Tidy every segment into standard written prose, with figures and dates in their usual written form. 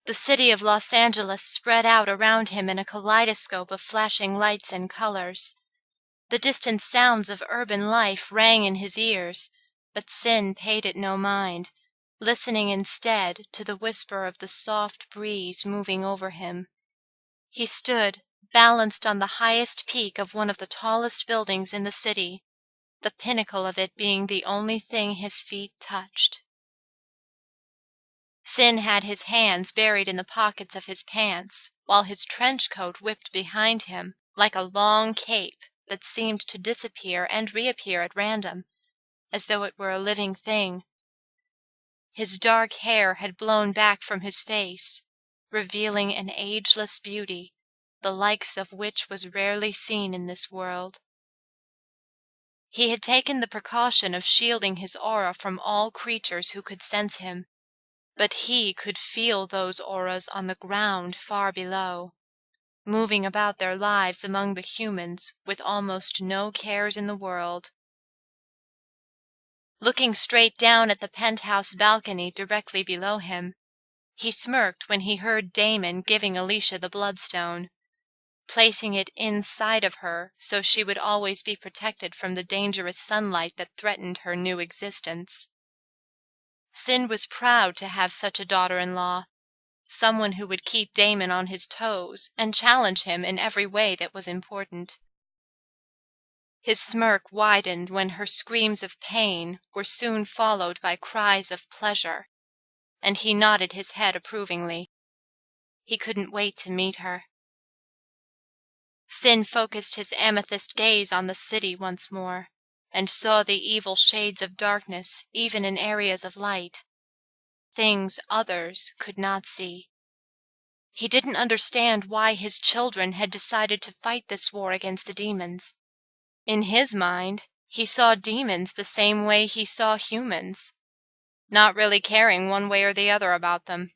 The city of Los Angeles spread out around him in a kaleidoscope of flashing lights and colors. The distant sounds of urban life rang in his ears, but Sin paid it no mind, listening instead to the whisper of the soft breeze moving over him. He stood, balanced on the highest peak of one of the tallest buildings in the city, the pinnacle of it being the only thing his feet touched. Sin had his hands buried in the pockets of his pants, while his trench coat whipped behind him like a long cape that seemed to disappear and reappear at random, as though it were a living thing. His dark hair had blown back from his face, revealing an ageless beauty, the likes of which was rarely seen in this world. He had taken the precaution of shielding his aura from all creatures who could sense him, but he could feel those auras on the ground far below, moving about their lives among the humans with almost no cares in the world. Looking straight down at the penthouse balcony directly below him, he smirked when he heard Damon giving Alicia the bloodstone, placing it inside of her so she would always be protected from the dangerous sunlight that threatened her new existence. Sin was proud to have such a daughter-in-law, someone who would keep Damon on his toes and challenge him in every way that was important. His smirk widened when her screams of pain were soon followed by cries of pleasure, and he nodded his head approvingly. He couldn't wait to meet her. Sin focused his amethyst gaze on the city once more, and saw the evil shades of darkness even in areas of light, things others could not see. He didn't understand why his children had decided to fight this war against the demons. In his mind, he saw demons the same way he saw humans, not really caring one way or the other about them.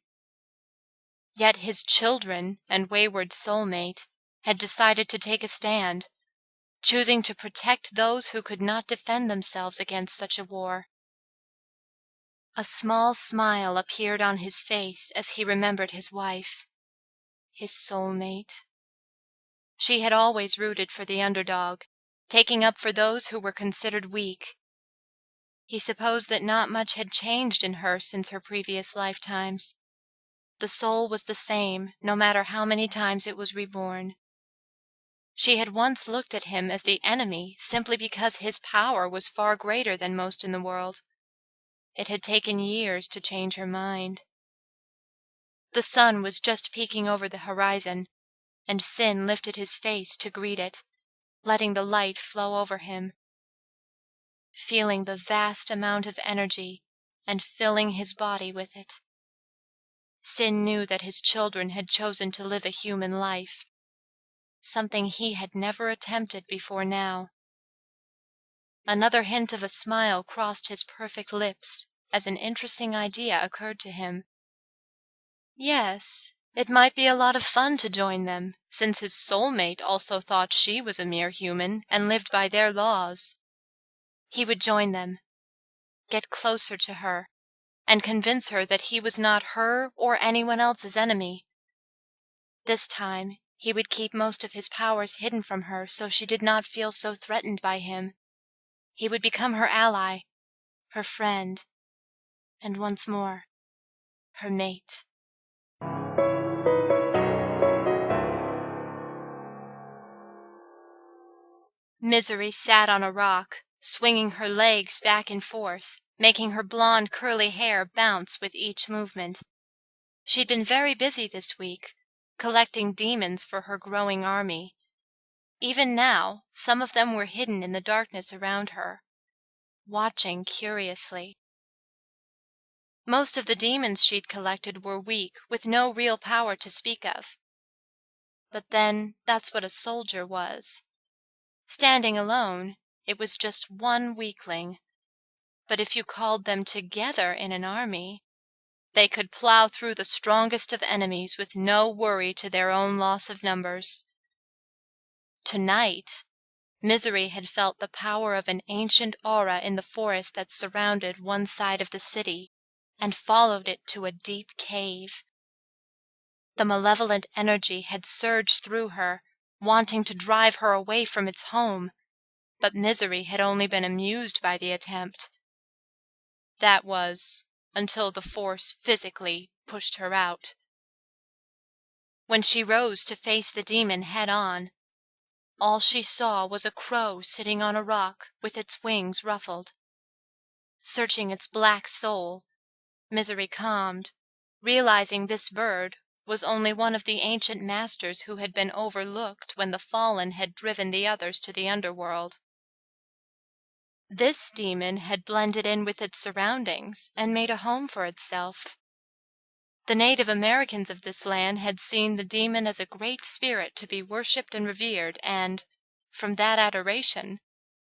Yet his children and wayward soulmate had decided to take a stand, choosing to protect those who could not defend themselves against such a war. A small smile appeared on his face as he remembered his wife, his soulmate. She had always rooted for the underdog, taking up for those who were considered weak. He supposed that not much had changed in her since her previous lifetimes. The soul was the same, no matter how many times it was reborn. She had once looked at him as the enemy simply because his power was far greater than most in the world. It had taken years to change her mind. The sun was just peeking over the horizon, and Sin lifted his face to greet it, letting the light flow over him, feeling the vast amount of energy and filling his body with it. Sin knew that his children had chosen to live a human life, something he had never attempted before now. Another hint of a smile crossed his perfect lips as an interesting idea occurred to him. Yes, it might be a lot of fun to join them, since his soulmate also thought she was a mere human and lived by their laws. He would join them, get closer to her, and convince her that he was not her or anyone else's enemy. This time, he would keep most of his powers hidden from her so she did not feel so threatened by him. He would become her ally, her friend, and once more, her mate. Misery sat on a rock, swinging her legs back and forth, making her blonde curly hair bounce with each movement. She'd been very busy this week, collecting demons for her growing army. Even now, some of them were hidden in the darkness around her, watching curiously. Most of the demons she'd collected were weak, with no real power to speak of. But then, that's what a soldier was. Standing alone, it was just one weakling. But if you called them together in an army, they could plow through the strongest of enemies with no worry to their own loss of numbers. Tonight, Misery had felt the power of an ancient aura in the forest that surrounded one side of the city and followed it to a deep cave. The malevolent energy had surged through her, wanting to drive her away from its home, but Misery had only been amused by the attempt. That was, until the force physically pushed her out. When she rose to face the demon head-on, all she saw was a crow sitting on a rock with its wings ruffled. Searching its black soul, Misery calmed, realizing this bird was only one of the ancient masters who had been overlooked when the Fallen had driven the others to the underworld. This demon had blended in with its surroundings and made a home for itself. The Native Americans of this land had seen the demon as a great spirit to be worshipped and revered, and, from that adoration,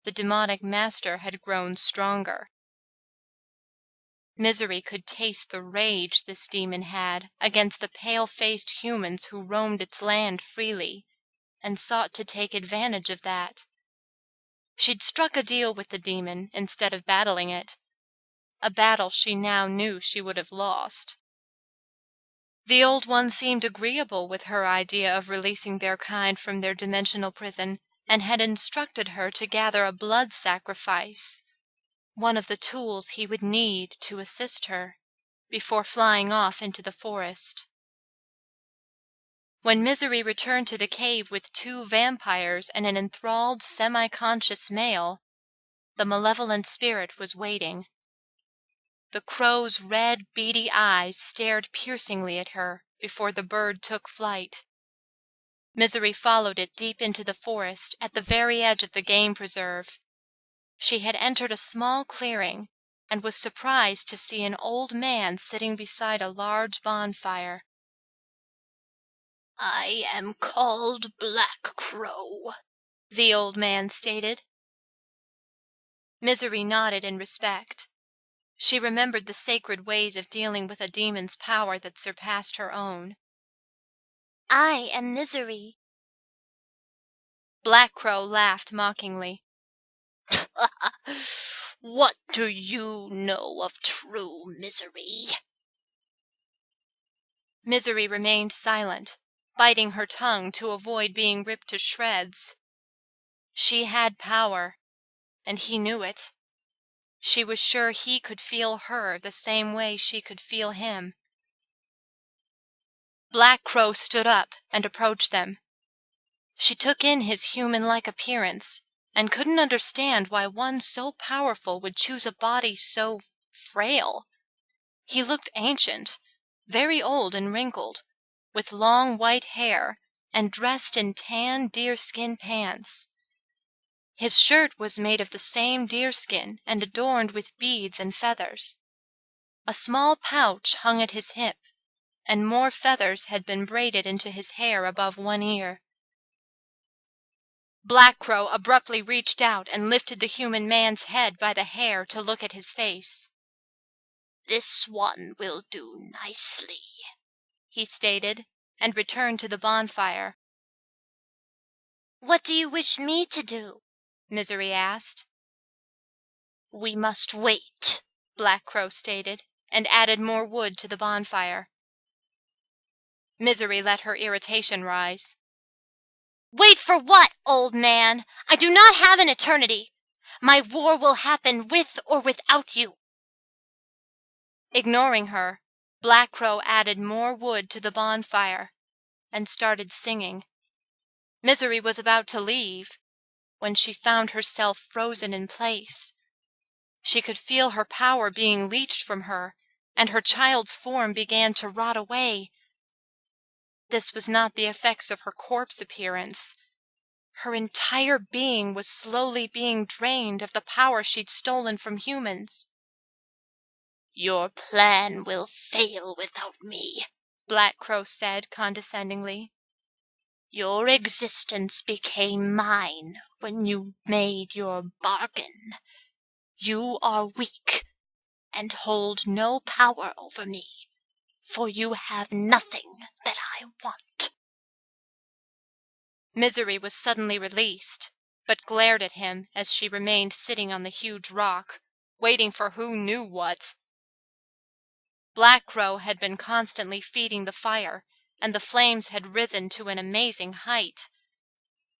the demonic master had grown stronger. Misery could taste the rage this demon had against the pale-faced humans who roamed its land freely, and sought to take advantage of that. She'd struck a deal with the demon instead of battling it, a battle she now knew she would have lost. The Old One seemed agreeable with her idea of releasing their kind from their dimensional prison, and had instructed her to gather a blood sacrifice, one of the tools he would need to assist her, before flying off into the forest. When Misery returned to the cave with 2 vampires and an enthralled, semi-conscious male, the malevolent spirit was waiting. The crow's red, beady eyes stared piercingly at her before the bird took flight. Misery followed it deep into the forest at the very edge of the game preserve. She had entered a small clearing and was surprised to see an old man sitting beside a large bonfire. "I am called Black Crow," the old man stated. Misery nodded in respect. She remembered the sacred ways of dealing with a demon's power that surpassed her own. "I am Misery." Black Crow laughed mockingly. "What do you know of true misery?" Misery remained silent, biting her tongue to avoid being ripped to shreds. She had power, and he knew it. She was sure he could feel her the same way she could feel him. Black Crow stood up and approached them. She took in his human-like appearance, and couldn't understand why one so powerful would choose a body so frail. He looked ancient, very old and wrinkled, with long white hair, and dressed in tan deerskin pants. His shirt was made of the same deerskin and adorned with beads and feathers. A small pouch hung at his hip, and more feathers had been braided into his hair above one ear. Black Crow abruptly reached out and lifted the human man's head by the hair to look at his face. "This one will do nicely," he stated, and returned to the bonfire. "What do you wish me to do?" Misery asked. "We must wait," Black Crow stated, and added more wood to the bonfire. Misery let her irritation rise. "Wait for what, old man? I do not have an eternity. My war will happen with or without you." Ignoring her, Black Crow added more wood to the bonfire and started singing. Misery was about to leave when she found herself frozen in place. She could feel her power being leached from her, and her child's form began to rot away. This was not the effects of her corpse appearance. Her entire being was slowly being drained of the power she'd stolen from humans. "Your plan will fail without me," Black Crow said condescendingly. "Your existence became mine when you made your bargain. You are weak and hold no power over me, for you have nothing that I want." Misery was suddenly released, but glared at him as she remained sitting on the huge rock, waiting for who knew what. Black Crow had been constantly feeding the fire, and the flames had risen to an amazing height.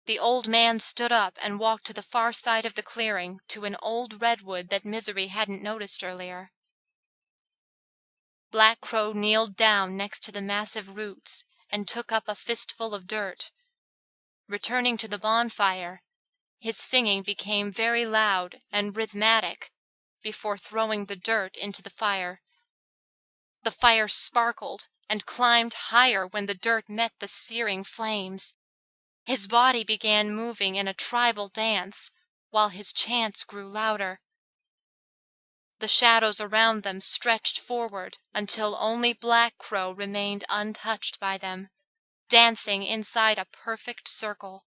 The old man stood up and walked to the far side of the clearing, to an old redwood that Misery hadn't noticed earlier. Black Crow kneeled down next to the massive roots and took up a fistful of dirt. Returning to the bonfire, his singing became very loud and rhythmic before throwing the dirt into the fire. The fire sparkled and climbed higher when the dirt met the searing flames. His body began moving in a tribal dance, while his chants grew louder. The shadows around them stretched forward until only Black Crow remained untouched by them, dancing inside a perfect circle.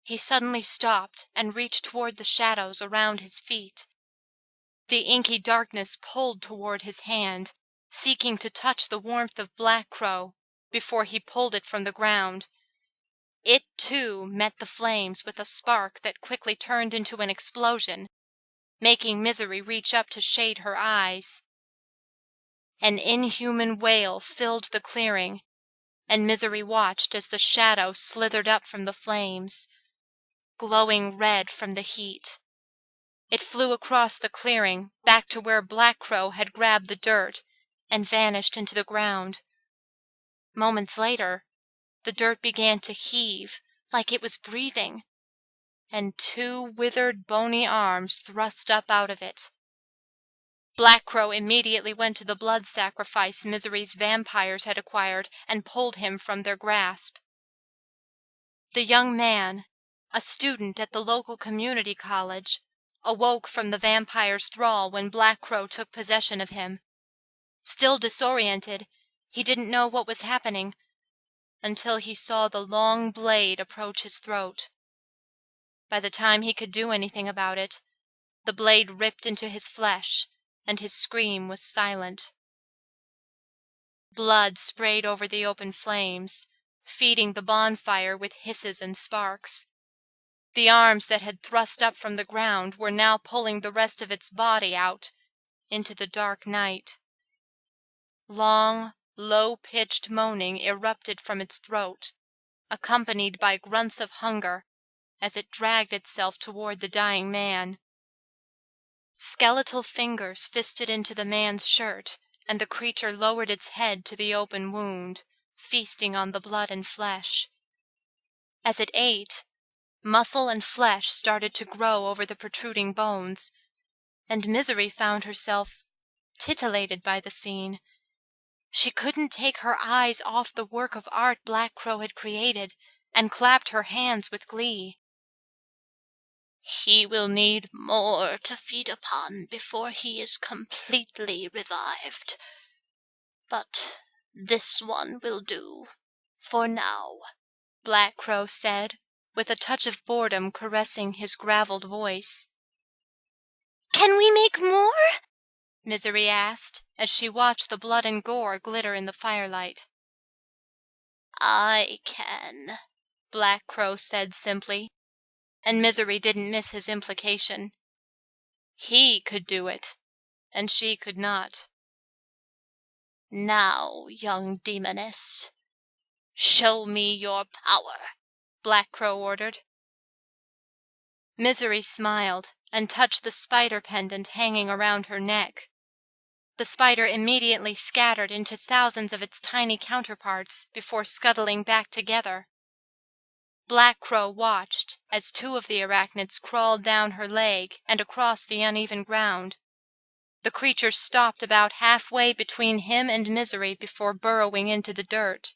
He suddenly stopped and reached toward the shadows around his feet. The inky darkness pulled toward his hand, seeking to touch the warmth of Black Crow before he pulled it from the ground. It, too, met the flames with a spark that quickly turned into an explosion, making Misery reach up to shade her eyes. An inhuman wail filled the clearing, and Misery watched as the shadow slithered up from the flames, glowing red from the heat. It flew across the clearing, back to where Black Crow had grabbed the dirt, and vanished into the ground. Moments later, the dirt began to heave like it was breathing, and two withered, bony arms thrust up out of it. Black Crow immediately went to the blood sacrifice Misery's vampires had acquired and pulled him from their grasp. The young man, a student at the local community college, awoke from the vampire's thrall when Black Crow took possession of him. Still disoriented, he didn't know what was happening until he saw the long blade approach his throat. By the time he could do anything about it, the blade ripped into his flesh, and his scream was silent. Blood sprayed over the open flames, feeding the bonfire with hisses and sparks. The arms that had thrust up from the ground were now pulling the rest of its body out into the dark night. Long, low-pitched moaning erupted from its throat, accompanied by grunts of hunger as it dragged itself toward the dying man. Skeletal fingers fisted into the man's shirt, and the creature lowered its head to the open wound, feasting on the blood and flesh. As it ate, muscle and flesh started to grow over the protruding bones, and Misery found herself titillated by the scene. She couldn't take her eyes off the work of art Black Crow had created, and clapped her hands with glee. He will need more to feed upon before he is completely revived. But this one will do, for now, Black Crow said, with a touch of boredom caressing his gravelled voice. Can we make more? Misery asked, as she watched the blood and gore glitter in the firelight. I can, Black Crow said simply, and Misery didn't miss his implication. He could do it, and she could not. Now, young demoness, show me your power, Black Crow ordered. Misery smiled and touched the spider pendant hanging around her neck. The spider immediately scattered into thousands of its tiny counterparts before scuttling back together. Black Crow watched as two of the arachnids crawled down her leg and across the uneven ground. The creature stopped about halfway between him and Misery before burrowing into the dirt.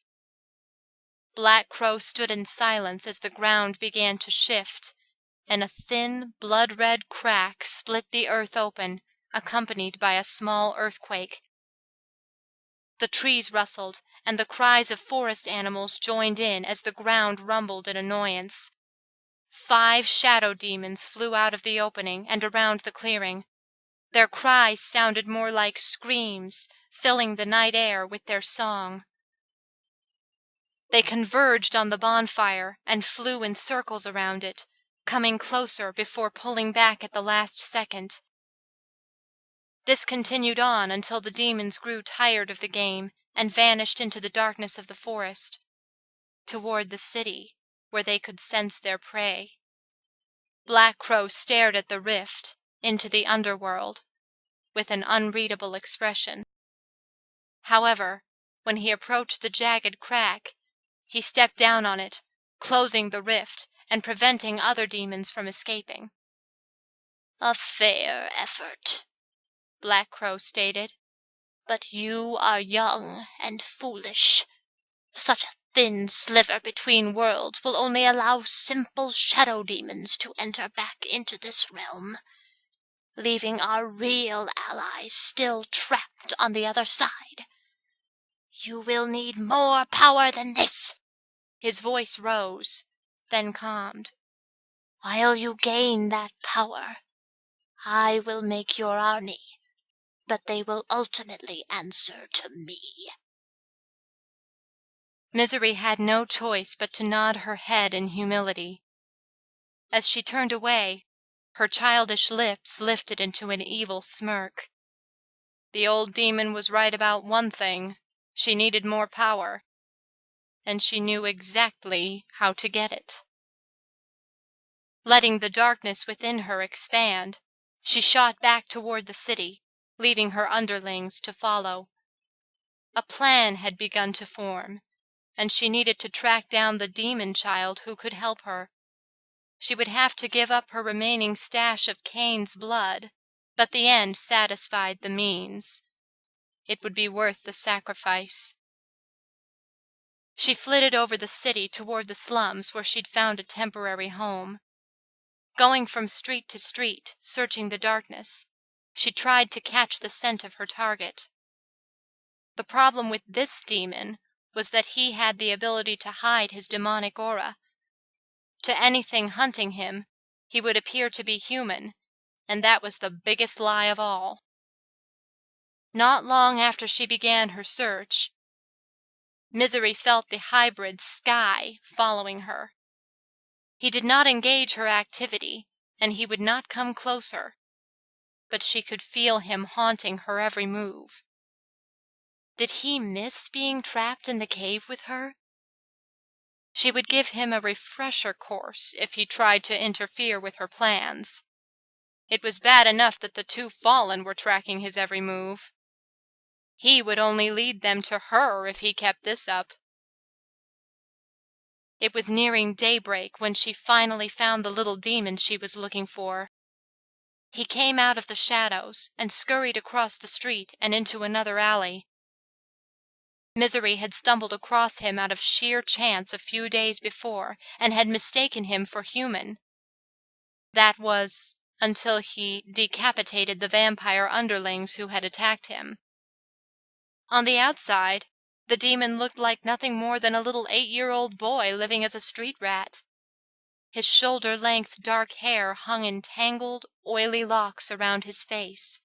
Black Crow stood in silence as the ground began to shift, and a thin, blood-red crack split the earth open, accompanied by a small earthquake. The trees rustled, and the cries of forest animals joined in as the ground rumbled in annoyance. 5 shadow demons flew out of the opening and around the clearing. Their cries sounded more like screams, filling the night air with their song. They converged on the bonfire and flew in circles around it, coming closer before pulling back at the last second. This continued on until the demons grew tired of the game and vanished into the darkness of the forest, toward the city where they could sense their prey. Black Crow stared at the rift into the underworld with an unreadable expression. However, when he approached the jagged crack, he stepped down on it, closing the rift and preventing other demons from escaping. "A fair effort," Black Crow stated. "But you are young and foolish. Such a thin sliver between worlds will only allow simple shadow demons to enter back into this realm, leaving our real allies still trapped on the other side. You will need more power than this." His voice rose, then calmed. "While you gain that power, I will make your army, but they will ultimately answer to me." Misery had no choice but to nod her head in humility. As she turned away, her childish lips lifted into an evil smirk. The old demon was right about one thing. She needed more power, and she knew exactly how to get it. Letting the darkness within her expand, she shot back toward the city, leaving her underlings to follow. A plan had begun to form, and she needed to track down the demon child who could help her. She would have to give up her remaining stash of Kane's blood, but the end satisfied the means. It would be worth the sacrifice. She flitted over the city toward the slums where she'd found a temporary home. Going from street to street, searching the darkness, she tried to catch the scent of her target. The problem with this demon was that he had the ability to hide his demonic aura. To anything hunting him, he would appear to be human, and that was the biggest lie of all. Not long after she began her search, Misery felt the hybrid Sky following her. He did not engage her activity, and he would not come closer, but she could feel him haunting her every move. Did he miss being trapped in the cave with her? She would give him a refresher course if he tried to interfere with her plans. It was bad enough that the two fallen were tracking his every move. He would only lead them to her if he kept this up. It was nearing daybreak when she finally found the little demon she was looking for. He came out of the shadows and scurried across the street and into another alley. Misery had stumbled across him out of sheer chance a few days before and had mistaken him for human. That was until he decapitated the vampire underlings who had attacked him. On the outside, the demon looked like nothing more than a little 8-year-old boy living as a street rat. His shoulder-length dark hair hung in tangled, oily locks around his face,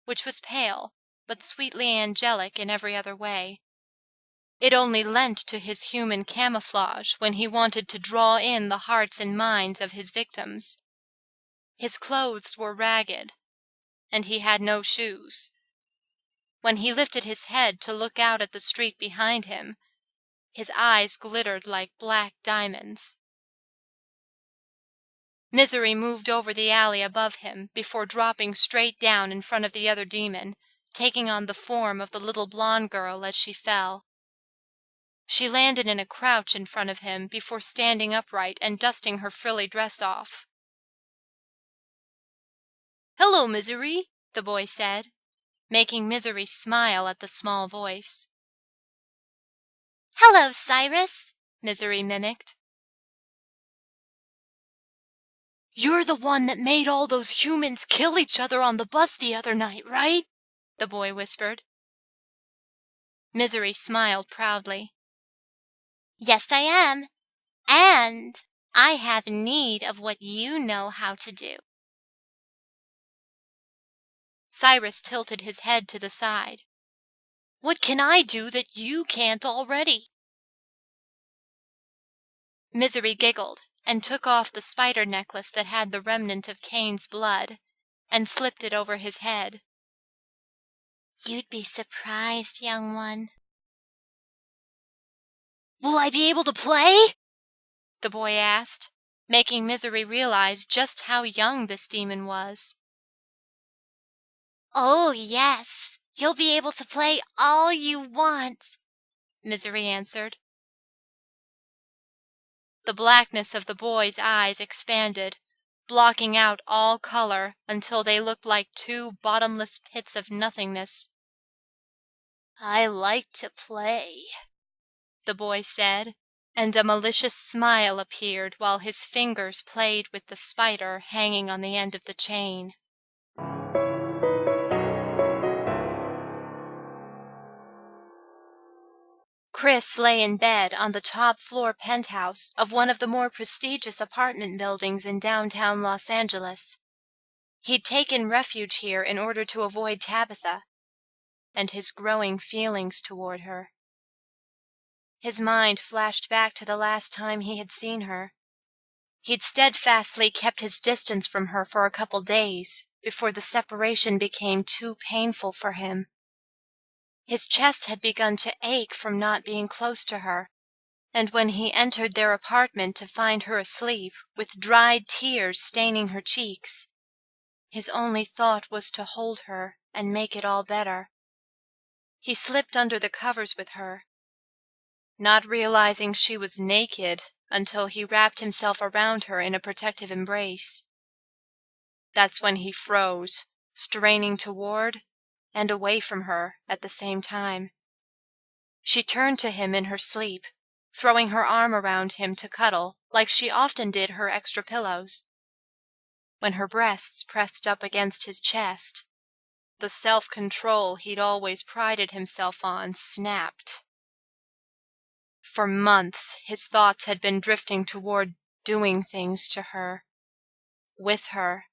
which was pale but sweetly angelic in every other way. It only lent to his human camouflage when he wanted to draw in the hearts and minds of his victims. His clothes were ragged, and he had no shoes. When he lifted his head to look out at the street behind him, his eyes glittered like black diamonds. Misery moved over the alley above him before dropping straight down in front of the other demon, taking on the form of the little blonde girl as she fell. She landed in a crouch in front of him before standing upright and dusting her frilly dress off. "Hello, Misery," the boy said, making Misery smile at the small voice. "Hello, Cyrus," Misery mimicked. "You're the one that made all those humans kill each other on the bus the other night, right?" the boy whispered. Misery smiled proudly. "Yes, I am. And I have need of what you know how to do." Cyrus tilted his head to the side. "What can I do that you can't already?" Misery giggled and took off the spider necklace that had the remnant of Kane's blood and slipped it over his head. "You'd be surprised, young one. Will I be able to play? The boy asked, making Misery realize just how young this demon was. Oh, yes. You'll be able to play all you want, Misery answered. The blackness of the boy's eyes expanded, blocking out all color until they looked like two bottomless pits of nothingness. I like to play, the boy said, and a malicious smile appeared while his fingers played with the spider hanging on the end of the chain. Chris lay in bed on the top-floor penthouse of one of the more prestigious apartment buildings in downtown Los Angeles. He'd taken refuge here in order to avoid Tabitha and his growing feelings toward her. His mind flashed back to the last time he had seen her. He'd steadfastly kept his distance from her for a couple days before the separation became too painful for him. His chest had begun to ache from not being close to her, and when he entered their apartment to find her asleep, with dried tears staining her cheeks, his only thought was to hold her and make it all better. He slipped under the covers with her, not realizing she was naked until he wrapped himself around her in a protective embrace. That's when he froze, straining toward and away from her at the same time. She turned to him in her sleep, throwing her arm around him to cuddle like she often did her extra pillows. When her breasts pressed up against his chest, the self-control he'd always prided himself on snapped. For months, his thoughts had been drifting toward doing things to her, with her.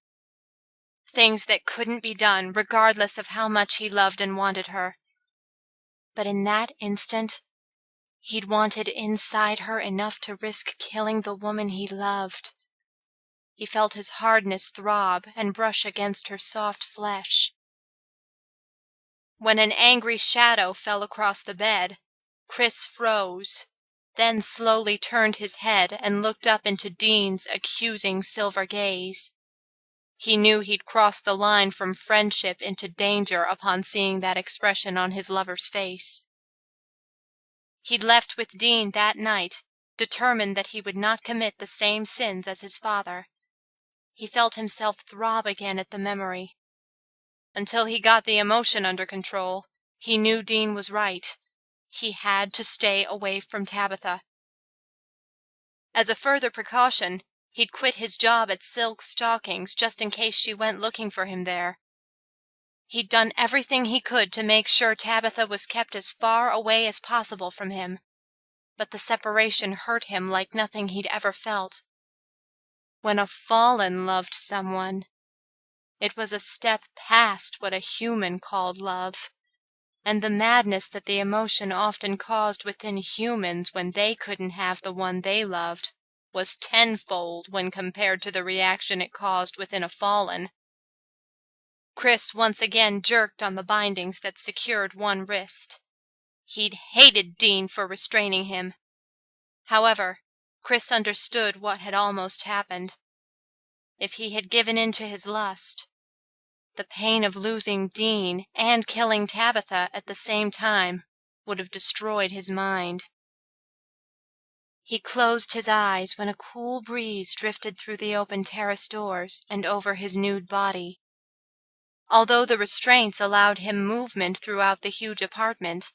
Things that couldn't be done regardless of how much he loved and wanted her. But in that instant, he'd wanted inside her enough to risk killing the woman he loved. He felt his hardness throb and brush against her soft flesh. When an angry shadow fell across the bed, Chris froze, then slowly turned his head and looked up into Dean's accusing silver gaze. He knew he'd crossed the line from friendship into danger upon seeing that expression on his lover's face. He'd left with Dean that night, determined that he would not commit the same sins as his father. He felt himself throb again at the memory. Until he got the emotion under control, he knew Dean was right. He had to stay away from Tabitha. As a further precaution, he'd quit his job at Silk Stockings just in case she went looking for him there. He'd done everything he could to make sure Tabitha was kept as far away as possible from him, but the separation hurt him like nothing he'd ever felt. When a fallen loved someone, it was a step past what a human called love, and the madness that the emotion often caused within humans when they couldn't have the one they loved was tenfold when compared to the reaction it caused within a fallen. Chris once again jerked on the bindings that secured one wrist. He'd hated Dean for restraining him. However, Chris understood what had almost happened. If he had given in to his lust, the pain of losing Dean and killing Tabitha at the same time would have destroyed his mind. He closed his eyes when a cool breeze drifted through the open terrace doors and over his nude body. Although the restraints allowed him movement throughout the huge apartment,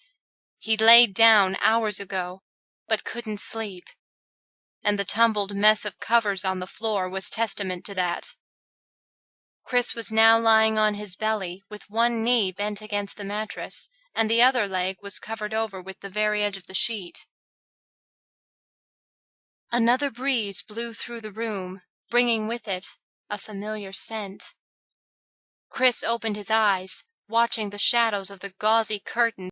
he'd laid down hours ago, but couldn't sleep, and the tumbled mess of covers on the floor was testament to that. Chris was now lying on his belly with one knee bent against the mattress, and the other leg was covered over with the very edge of the sheet. Another breeze blew through the room, bringing with it a familiar scent. Chris opened his eyes, watching the shadows of the gauzy curtains